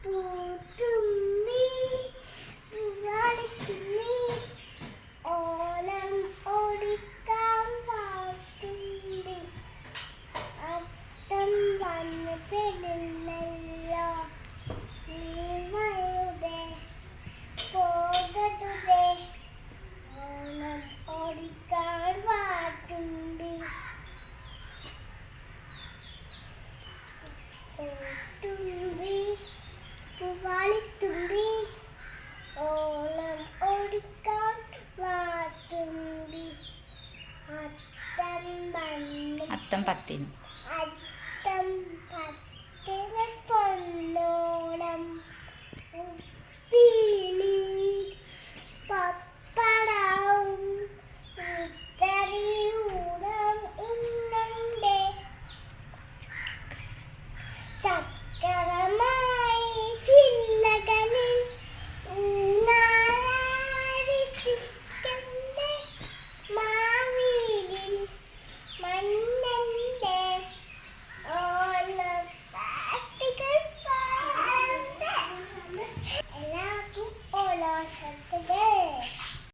പൂത്തുമ്പി പൂവാലിത്തുമ്പി ഓണം ഓടിക്കാൻ വാത്തുമ്പി അത്തം വന്ന് പെടുന്നല്ലോ നീ വഴുതേ പോകരുതേ ഓണം ഓടിക്കാൻ വാത്തുമ്പി പൂത്തുമ്പി പൂവാലിത്തുമ്പി ഓണം ഓടിക്കാൻ വാത്തുമ്പി അത്തം 10